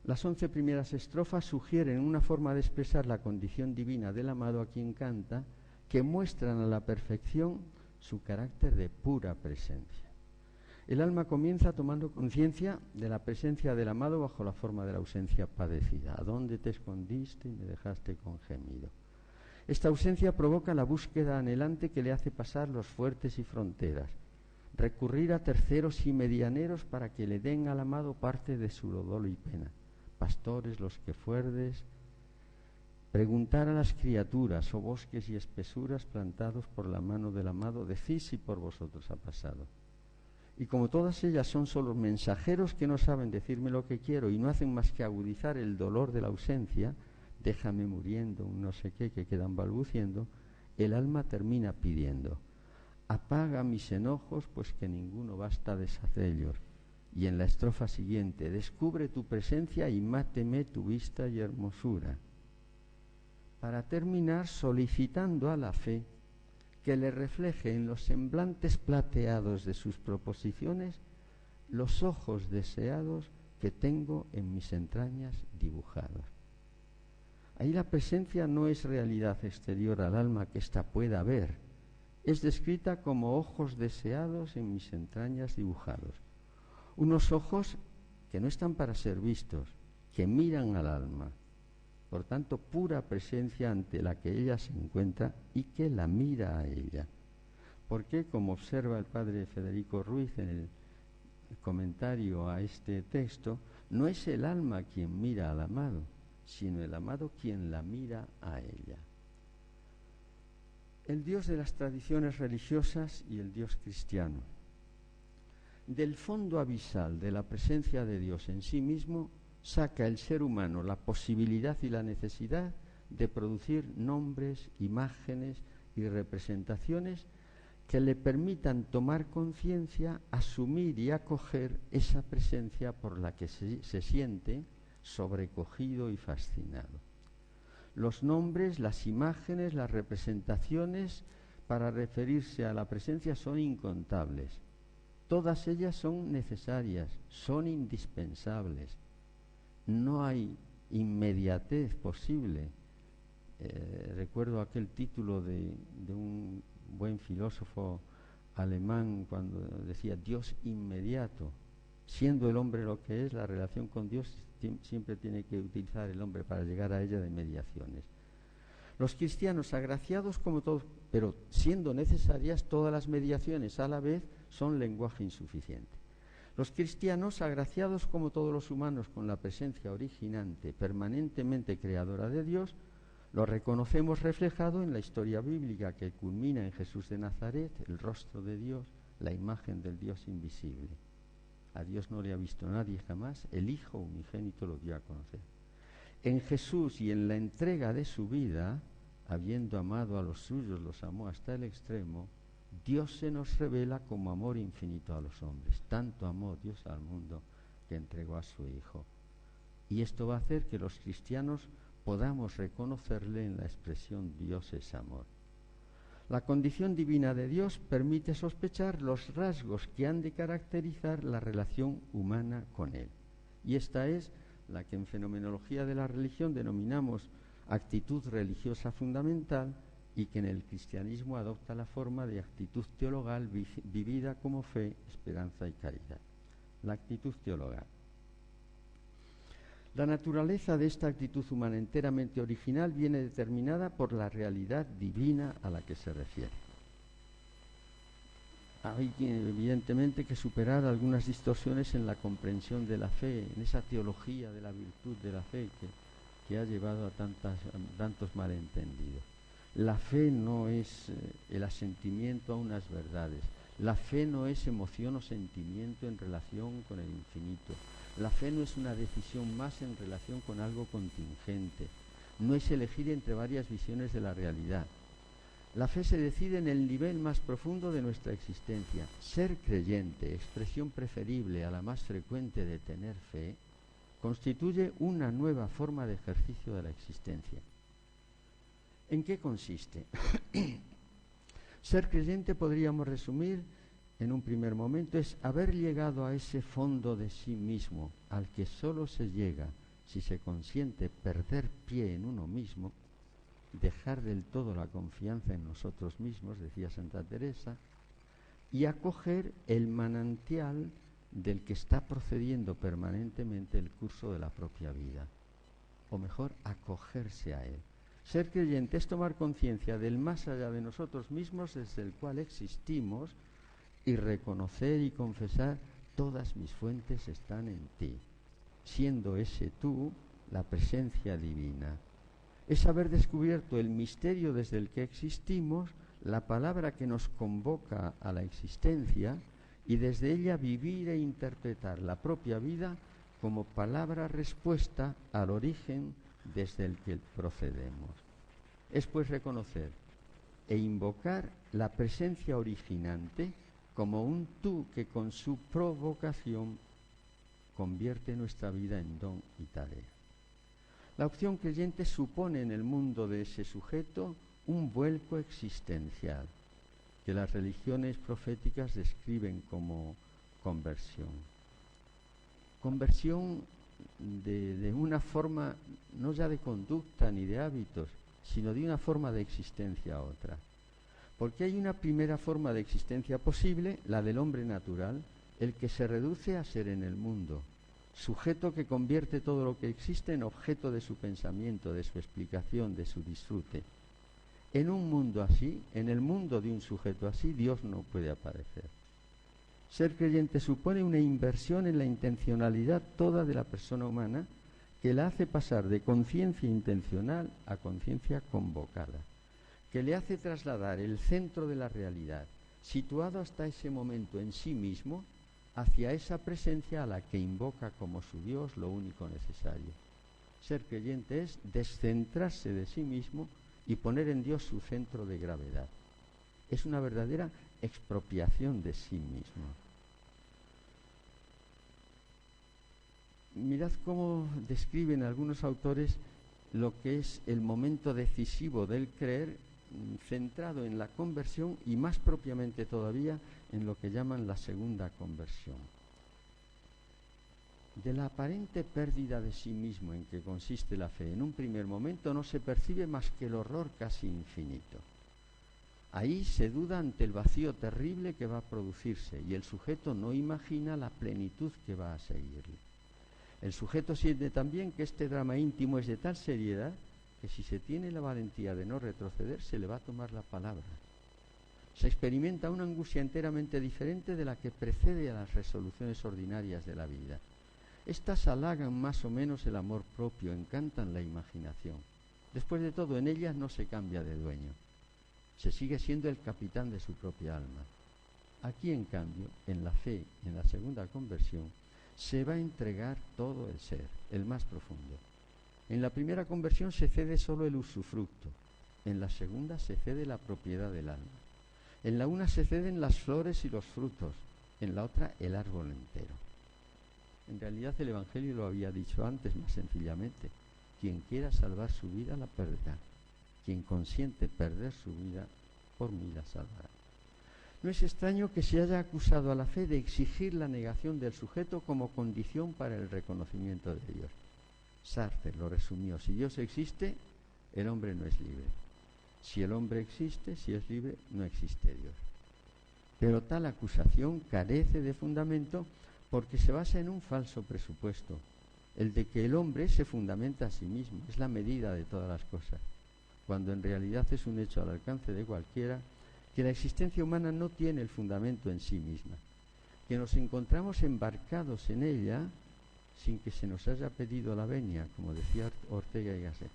Las 11 primeras estrofas sugieren una forma de expresar la condición divina del amado a quien canta, que muestran a la perfección su carácter de pura presencia. El alma comienza tomando conciencia de la presencia del amado bajo la forma de la ausencia padecida. ¿A dónde te escondiste y me dejaste con gemido? Esta ausencia provoca la búsqueda anhelante que le hace pasar los fuertes y fronteras, recurrir a terceros y medianeros para que le den al amado parte de su dolo y pena. Pastores los que fuerdes, preguntar a las criaturas, bosques y espesuras plantados por la mano del amado, decís si por vosotros ha pasado. Y como todas ellas son solo mensajeros que no saben decirme lo que quiero y no hacen más que agudizar el dolor de la ausencia, déjame muriendo, un no sé qué que quedan balbuciendo, el alma termina pidiendo, apaga mis enojos, pues que ninguno basta deshacellos. Y en la estrofa siguiente, descubre tu presencia y máteme tu vista y hermosura. Para terminar solicitando a la fe que le refleje en los semblantes plateados de sus proposiciones los ojos deseados que tengo en mis entrañas dibujados. Ahí la presencia no es realidad exterior al alma que ésta pueda ver, es descrita como ojos deseados en mis entrañas dibujados. Unos ojos que no están para ser vistos, que miran al alma. Por tanto, pura presencia ante la que ella se encuentra y que la mira a ella. Porque, como observa el padre Federico Ruiz en el comentario a este texto, no es el alma quien mira al amado, sino el amado quien la mira a ella. El Dios de las tradiciones religiosas y el Dios cristiano. Del fondo abisal de la presencia de Dios en sí mismo, saca el ser humano la posibilidad y la necesidad de producir nombres, imágenes y representaciones que le permitan tomar conciencia, asumir y acoger esa presencia por la que se siente sobrecogido y fascinado. Los nombres, las imágenes, las representaciones para referirse a la presencia son incontables. Todas ellas son necesarias, son indispensables. No hay inmediatez posible. Recuerdo aquel título de un buen filósofo alemán cuando decía Dios inmediato. Siendo el hombre lo que es, la relación con Dios siempre tiene que utilizar el hombre para llegar a ella de mediaciones. Los cristianos, agraciados como todos, pero siendo necesarias todas las mediaciones a la vez, son lenguaje insuficiente. Los cristianos, agraciados como todos los humanos con la presencia originante, permanentemente creadora de Dios, lo reconocemos reflejado en la historia bíblica que culmina en Jesús de Nazaret, el rostro de Dios, la imagen del Dios invisible. A Dios no le ha visto nadie jamás, el Hijo unigénito lo dio a conocer. En Jesús y en la entrega de su vida, habiendo amado a los suyos, los amó hasta el extremo, Dios se nos revela como amor infinito a los hombres. Tanto amó Dios al mundo que entregó a su Hijo. Y esto va a hacer que los cristianos podamos reconocerle en la expresión Dios es amor. La condición divina de Dios permite sospechar los rasgos que han de caracterizar la relación humana con Él. Y esta es la que en fenomenología de la religión denominamos actitud religiosa fundamental y que en el cristianismo adopta la forma de actitud teologal vivida como fe, esperanza y caridad. La actitud teologal. La naturaleza de esta actitud humana enteramente original viene determinada por la realidad divina a la que se refiere. Hay evidentemente que superar algunas distorsiones en la comprensión de la fe, en esa teología de la virtud de la fe que ha llevado a tantos malentendidos. La fe no es el asentimiento a unas verdades. La fe no es emoción o sentimiento en relación con el infinito. La fe no es una decisión más en relación con algo contingente. No es elegir entre varias visiones de la realidad. La fe se decide en el nivel más profundo de nuestra existencia. Ser creyente, expresión preferible a la más frecuente de tener fe, constituye una nueva forma de ejercicio de la existencia. ¿En qué consiste? Ser creyente, podríamos resumir en un primer momento, es haber llegado a ese fondo de sí mismo, al que solo se llega si se consiente perder pie en uno mismo, dejar del todo la confianza en nosotros mismos, decía Santa Teresa, y acoger el manantial del que está procediendo permanentemente el curso de la propia vida, o mejor, acogerse a él. Ser creyente es tomar conciencia del más allá de nosotros mismos desde el cual existimos y reconocer y confesar: todas mis fuentes están en ti, siendo ese tú la presencia divina. Es haber descubierto el misterio desde el que existimos, la palabra que nos convoca a la existencia, y desde ella vivir e interpretar la propia vida como palabra respuesta al origen desde el que procedemos. Es pues reconocer e invocar la presencia originante como un tú que con su provocación convierte nuestra vida en don y tarea. La opción creyente supone en el mundo de ese sujeto un vuelco existencial que las religiones proféticas describen como conversión. Conversión de una forma no ya de conducta ni de hábitos, sino de una forma de existencia a otra. Porque hay una primera forma de existencia posible, la del hombre natural, el que se reduce a ser en el mundo, sujeto que convierte todo lo que existe en objeto de su pensamiento, de su explicación, de su disfrute. En un mundo así, en el mundo de un sujeto así, Dios no puede aparecer. Ser creyente supone una inversión en la intencionalidad toda de la persona humana, que la hace pasar de conciencia intencional a conciencia convocada, que le hace trasladar el centro de la realidad, situado hasta ese momento en sí mismo, hacia esa presencia a la que invoca como su Dios lo único necesario. Ser creyente es descentrarse de sí mismo y poner en Dios su centro de gravedad. Es una verdadera expropiación de sí mismo. Mirad cómo describen algunos autores lo que es el momento decisivo del creer, centrado en la conversión y más propiamente todavía en lo que llaman la segunda conversión. De la aparente pérdida de sí mismo en que consiste la fe, en un primer momento no se percibe más que el horror casi infinito. Ahí se duda ante el vacío terrible que va a producirse y el sujeto no imagina la plenitud que va a seguirle. El sujeto siente también que este drama íntimo es de tal seriedad que si se tiene la valentía de no retroceder, se le va a tomar la palabra. Se experimenta una angustia enteramente diferente de la que precede a las resoluciones ordinarias de la vida. Estas halagan más o menos el amor propio, encantan la imaginación. Después de todo, en ellas no se cambia de dueño. Se sigue siendo el capitán de su propia alma. Aquí, en cambio, en la fe, en la segunda conversión, se va a entregar todo el ser, el más profundo. En la primera conversión se cede solo el usufructo, en la segunda se cede la propiedad del alma. En la una se ceden las flores y los frutos, en la otra el árbol entero. En realidad el Evangelio lo había dicho antes más sencillamente: quien quiera salvar su vida la perderá, quien consiente perder su vida por mí la salvará. No es extraño que se haya acusado a la fe de exigir la negación del sujeto como condición para el reconocimiento de Dios. Sartre lo resumió: si Dios existe, el hombre no es libre. Si el hombre existe, si es libre, no existe Dios. Pero tal acusación carece de fundamento porque se basa en un falso presupuesto, el de que el hombre se fundamenta a sí mismo, es la medida de todas las cosas, cuando en realidad es un hecho al alcance de cualquiera que la existencia humana no tiene el fundamento en sí misma, que nos encontramos embarcados en ella sin que se nos haya pedido la venia, como decía Ortega y Gasset,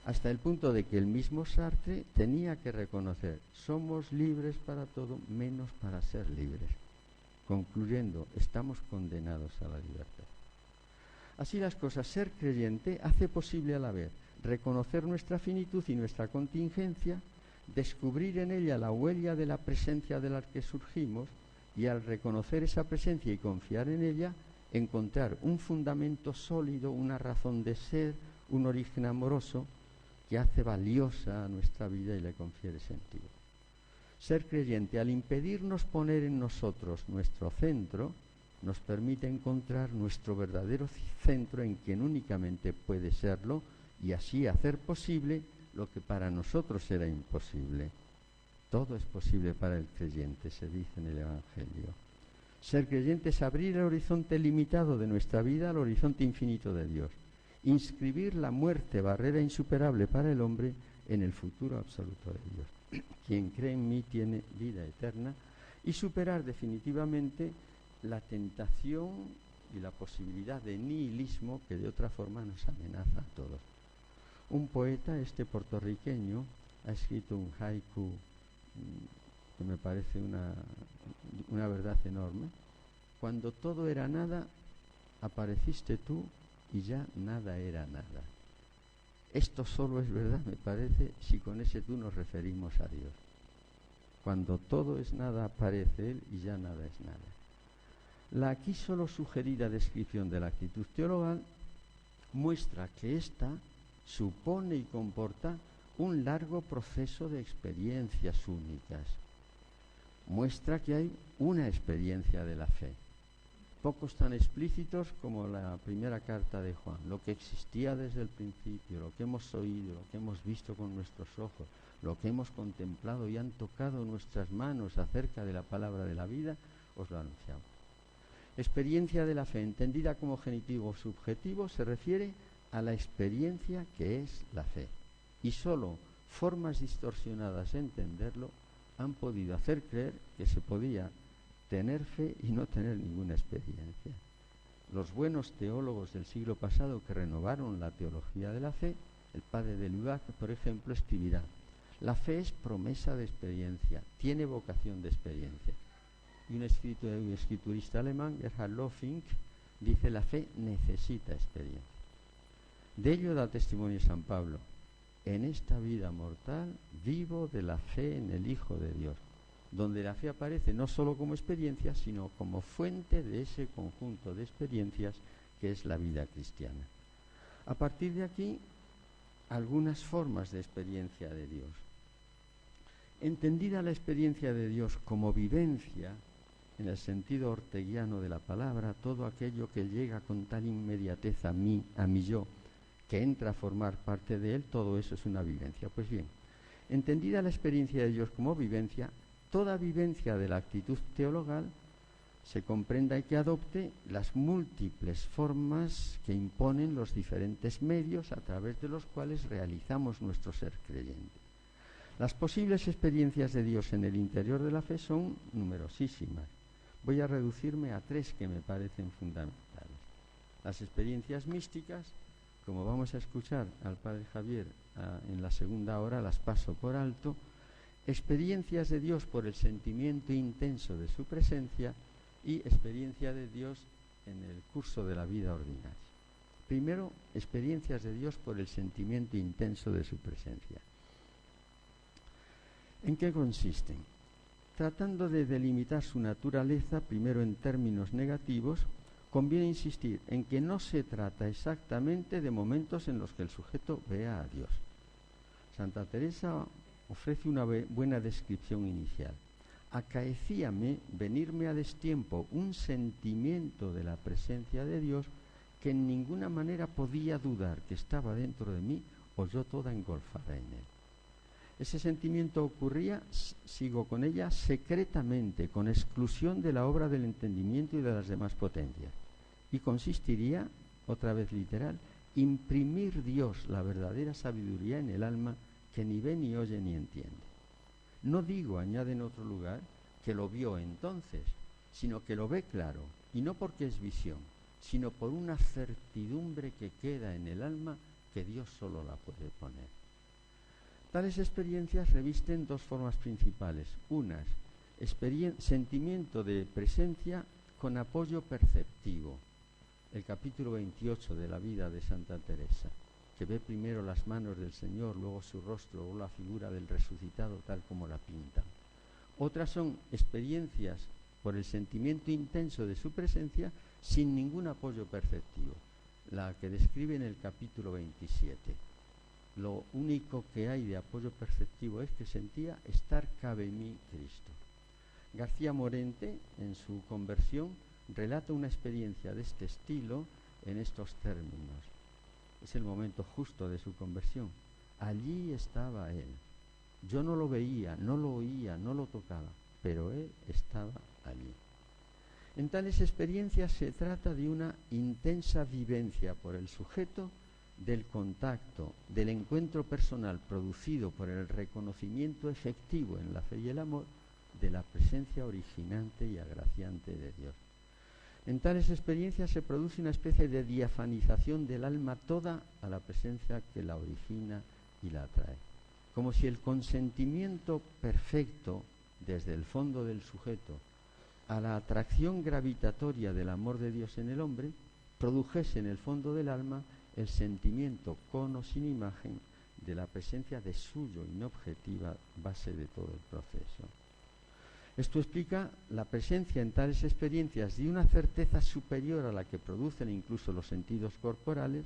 hasta el punto de que el mismo Sartre tenía que reconocer: somos libres para todo menos para ser libres. Concluyendo, estamos condenados a la libertad. Así las cosas, ser creyente hace posible a la vez reconocer nuestra finitud y nuestra contingencia, descubrir en ella la huella de la presencia de la que surgimos, y al reconocer esa presencia y confiar en ella, encontrar un fundamento sólido, una razón de ser, un origen amoroso que hace valiosa a nuestra vida y le confiere sentido. Ser creyente, al impedirnos poner en nosotros nuestro centro, nos permite encontrar nuestro verdadero centro en quien únicamente puede serlo, y así hacer posible lo que para nosotros era imposible. Todo es posible para el creyente, se dice en el Evangelio. Ser creyente es abrir el horizonte limitado de nuestra vida al horizonte infinito de Dios. Inscribir la muerte, barrera insuperable para el hombre, en el futuro absoluto de Dios. Quien cree en mí tiene vida eterna, y superar definitivamente la tentación y la posibilidad de nihilismo que de otra forma nos amenaza a todos. Un poeta, puertorriqueño, ha escrito un haiku que me parece una verdad enorme. Cuando todo era nada, apareciste tú y ya nada era nada. Esto solo es verdad, me parece, si con ese tú nos referimos a Dios. Cuando todo es nada, aparece Él y ya nada es nada. La aquí solo sugerida descripción de la actitud teologal muestra que ésta supone y comporta un largo proceso de experiencias únicas. Muestra que hay una experiencia de la fe. Pocos tan explícitos como la primera carta de Juan. Lo que existía desde el principio, lo que hemos oído, lo que hemos visto con nuestros ojos, lo que hemos contemplado y han tocado nuestras manos acerca de la palabra de la vida, os lo anunciamos. Experiencia de la fe, entendida como genitivo subjetivo, se refiere a la experiencia que es la fe. Y solo formas distorsionadas de entenderlo han podido hacer creer que se podía tener fe y no tener ninguna experiencia. Los buenos teólogos del siglo pasado que renovaron la teología de la fe, el padre de Lubac, por ejemplo, escribirá: la fe es promesa de experiencia, tiene vocación de experiencia. Y un escriturista alemán, Gerhard Löffing, dice: la fe necesita experiencia. De ello da testimonio San Pablo: en esta vida mortal vivo de la fe en el Hijo de Dios, donde la fe aparece no solo como experiencia, sino como fuente de ese conjunto de experiencias que es la vida cristiana. A partir de aquí, algunas formas de experiencia de Dios. Entendida la experiencia de Dios como vivencia, en el sentido orteguiano de la palabra, todo aquello que llega con tal inmediatez a mi yo, que entra a formar parte de él, todo eso es una vivencia. Pues bien, entendida la experiencia de Dios como vivencia, toda vivencia de la actitud teologal se comprenda y que adopte las múltiples formas que imponen los diferentes medios a través de los cuales realizamos nuestro ser creyente. Las posibles experiencias de Dios en el interior de la fe son numerosísimas. Voy a reducirme a tres que me parecen fundamentales. Las experiencias místicas, como vamos a escuchar al padre Javier en la segunda hora, las paso por alto. Experiencias de Dios por el sentimiento intenso de su presencia y experiencia de Dios en el curso de la vida ordinaria. Primero, experiencias de Dios por el sentimiento intenso de su presencia. ¿En qué consisten? Tratando de delimitar su naturaleza, primero en términos negativos, conviene insistir en que no se trata exactamente de momentos en los que el sujeto vea a Dios. Santa Teresa ofrece una buena descripción inicial. Acaecíame venirme a destiempo un sentimiento de la presencia de Dios que en ninguna manera podía dudar que estaba dentro de mí o yo toda engolfada en él. Ese sentimiento ocurría, sigo con ella, secretamente, con exclusión de la obra del entendimiento y de las demás potencias. Y consistiría, otra vez literal, imprimir Dios la verdadera sabiduría en el alma que ni ve, ni oye, ni entiende. No digo, añade en otro lugar, que lo vio entonces, sino que lo ve claro, y no porque es visión, sino por una certidumbre que queda en el alma que Dios solo la puede poner. Tales experiencias revisten dos formas principales. Unas, sentimiento de presencia con apoyo perceptivo. El capítulo 28 de la vida de Santa Teresa. que ve primero las manos del Señor, luego su rostro, luego la figura del resucitado tal como la pintan. Otras son experiencias por el sentimiento intenso de su presencia sin ningún apoyo perceptivo, la que describe en el capítulo 27. Lo único que hay de apoyo perceptivo es que sentía estar cabe en mí Cristo. García Morente, en su Conversión, relata una experiencia de este estilo en estos términos. Es el momento justo de su conversión. Allí estaba Él. Yo no lo veía, no lo oía, no lo tocaba, pero Él estaba allí. En tales experiencias se trata de una intensa vivencia por el sujeto del contacto, del encuentro personal producido por el reconocimiento efectivo en la fe y el amor de la presencia originante y agraciante de Dios. En tales experiencias se produce una especie de diafanización del alma toda a la presencia que la origina y la atrae, como si el consentimiento perfecto desde el fondo del sujeto a la atracción gravitatoria del amor de Dios en el hombre produjese en el fondo del alma el sentimiento con o sin imagen de la presencia de suyo inobjetiva base de todo el proceso. Esto explica la presencia en tales experiencias de una certeza superior a la que producen incluso los sentidos corporales,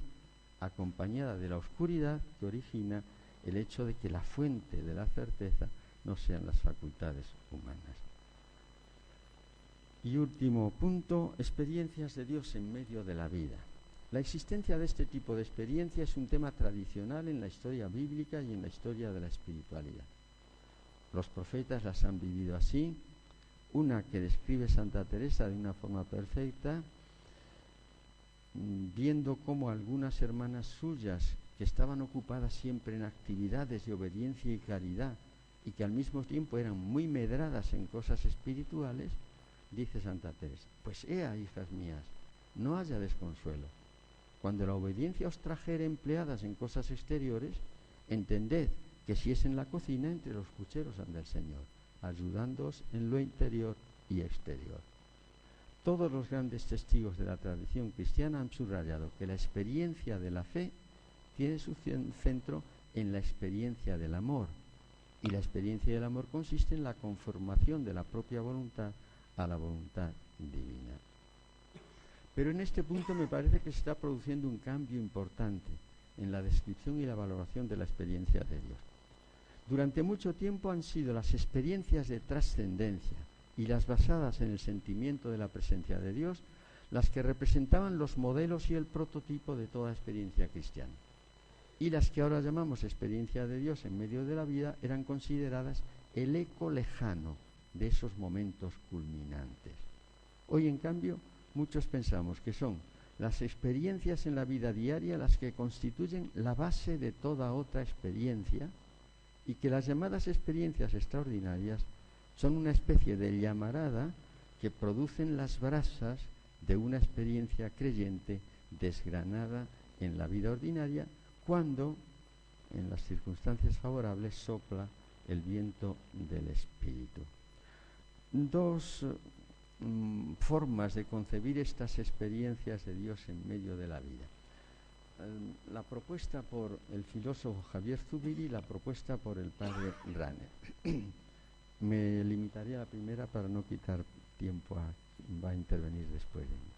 acompañada de la oscuridad que origina el hecho de que la fuente de la certeza no sean las facultades humanas. Y último punto, experiencias de Dios en medio de la vida. La existencia de este tipo de experiencia es un tema tradicional en la historia bíblica y en la historia de la espiritualidad. Los profetas las han vivido así. Una que describe Santa Teresa de una forma perfecta, viendo cómo algunas hermanas suyas que estaban ocupadas siempre en actividades de obediencia y caridad y que al mismo tiempo eran muy medradas en cosas espirituales, dice Santa Teresa: pues ea, hijas mías, no haya desconsuelo. Cuando la obediencia os trajere empleadas en cosas exteriores, entended que si es en la cocina, entre los pucheros anda el Señor, ayudándoos en lo interior y exterior. Todos los grandes testigos de la tradición cristiana han subrayado que la experiencia de la fe tiene su centro en la experiencia del amor, y la experiencia del amor consiste en la conformación de la propia voluntad a la voluntad divina. Pero en este punto me parece que se está produciendo un cambio importante en la descripción y la valoración de la experiencia de Dios. Durante mucho tiempo han sido las experiencias de trascendencia y las basadas en el sentimiento de la presencia de Dios las que representaban los modelos y el prototipo de toda experiencia cristiana. Y las que ahora llamamos experiencia de Dios en medio de la vida eran consideradas el eco lejano de esos momentos culminantes. Hoy, en cambio, muchos pensamos que son las experiencias en la vida diaria las que constituyen la base de toda otra experiencia, y que las llamadas experiencias extraordinarias son una especie de llamarada que producen las brasas de una experiencia creyente desgranada en la vida ordinaria cuando, en las circunstancias favorables, sopla el viento del Espíritu. Dos formas de concebir estas experiencias de Dios en medio de la vida. La propuesta por el filósofo Javier Zubiri y la propuesta por el padre Rahner. Me limitaré a la primera para no quitar tiempo a quien va a intervenir después de mí.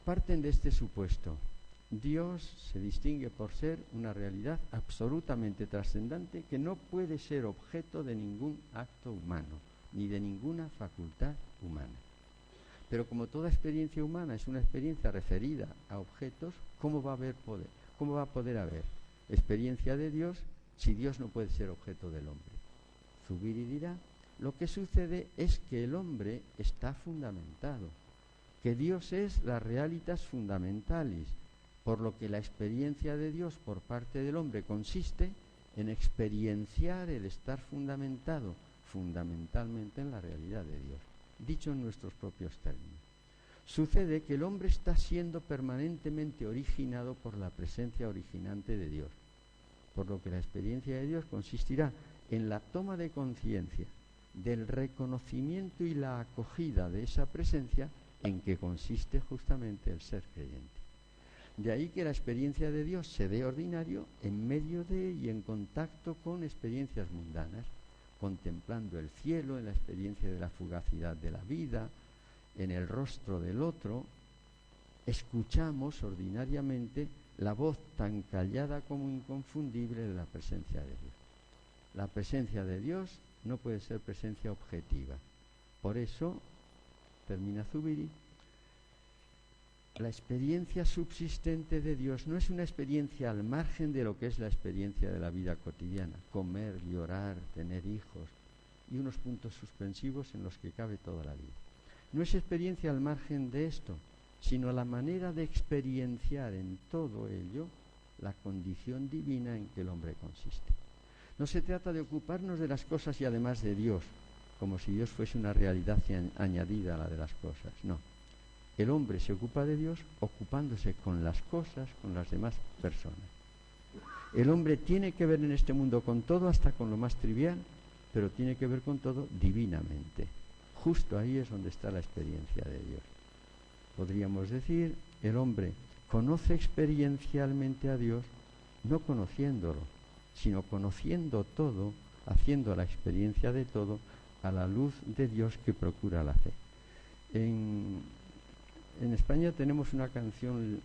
Parten de este supuesto: Dios se distingue por ser una realidad absolutamente trascendente que no puede ser objeto de ningún acto humano, ni de ninguna facultad humana. Pero como toda experiencia humana es una experiencia referida a objetos, ¿cómo va a poder haber experiencia de Dios si Dios no puede ser objeto del hombre? Zubiri dirá: lo que sucede es que el hombre está fundamentado, que Dios es la realitas fundamentalis, por lo que la experiencia de Dios por parte del hombre consiste en experienciar el estar fundamentado fundamentalmente en la realidad de Dios. Dicho en nuestros propios términos, sucede que el hombre está siendo permanentemente originado por la presencia originante de Dios, por lo que la experiencia de Dios consistirá en la toma de conciencia del reconocimiento y la acogida de esa presencia en que consiste justamente el ser creyente. De ahí que la experiencia de Dios se dé ordinario en medio de y en contacto con experiencias mundanas, contemplando el cielo, en la experiencia de la fugacidad de la vida, en el rostro del otro. Escuchamos ordinariamente la voz tan callada como inconfundible de la presencia de Dios. La presencia de Dios no puede ser presencia objetiva. Por eso, termina Zubiri, la experiencia subsistente de Dios no es una experiencia al margen de lo que es la experiencia de la vida cotidiana, comer, llorar, tener hijos y unos puntos suspensivos en los que cabe toda la vida. No es experiencia al margen de esto, sino la manera de experienciar en todo ello la condición divina en que el hombre consiste. No se trata de ocuparnos de las cosas y además de Dios, como si Dios fuese una realidad añadida a la de las cosas, no. El hombre se ocupa de Dios ocupándose con las cosas, con las demás personas. El hombre tiene que ver en este mundo con todo, hasta con lo más trivial, pero tiene que ver con todo divinamente. Justo ahí es donde está la experiencia de Dios. Podríamos decir, el hombre conoce experiencialmente a Dios, no conociéndolo, sino conociendo todo, haciendo la experiencia de todo a la luz de Dios que procura la fe. En España tenemos una canción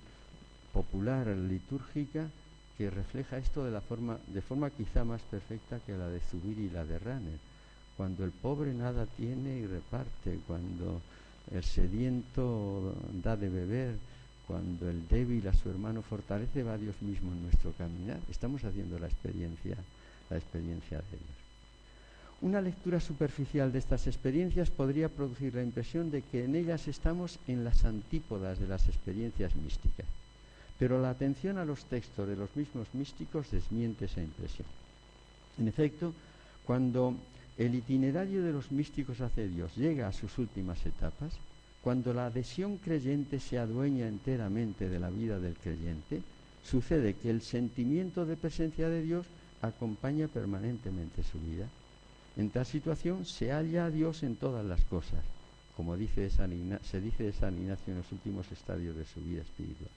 popular, litúrgica, que refleja esto de forma quizá más perfecta que la de Zubiri y la de Rahner. Cuando el pobre nada tiene y reparte, cuando el sediento da de beber, cuando el débil a su hermano fortalece, va Dios mismo en nuestro caminar. Estamos haciendo la experiencia de Dios. Una lectura superficial de estas experiencias podría producir la impresión de que en ellas estamos en las antípodas de las experiencias místicas, pero la atención a los textos de los mismos místicos desmiente esa impresión. En efecto, cuando el itinerario de los místicos hacia Dios llega a sus últimas etapas, cuando la adhesión creyente se adueña enteramente de la vida del creyente, sucede que el sentimiento de presencia de Dios acompaña permanentemente su vida. En tal situación se halla a Dios en todas las cosas, como se dice de San Ignacio en los últimos estadios de su vida espiritual.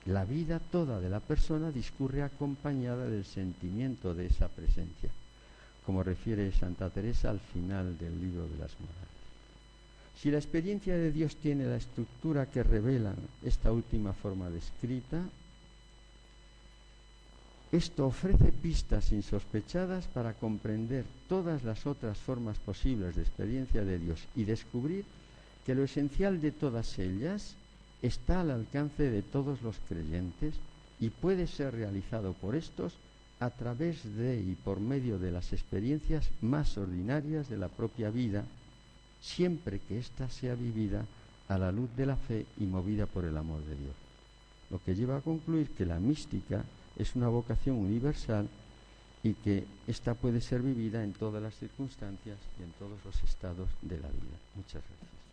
La vida toda de la persona discurre acompañada del sentimiento de esa presencia, como refiere Santa Teresa al final del libro de las Morales. Si la experiencia de Dios tiene la estructura que revela esta última forma descrita, esto ofrece pistas insospechadas para comprender todas las otras formas posibles de experiencia de Dios y descubrir que lo esencial de todas ellas está al alcance de todos los creyentes y puede ser realizado por estos a través de y por medio de las experiencias más ordinarias de la propia vida, siempre que ésta sea vivida a la luz de la fe y movida por el amor de Dios. Lo que lleva a concluir que la mística es una vocación universal y que ésta puede ser vivida en todas las circunstancias y en todos los estados de la vida. Muchas gracias.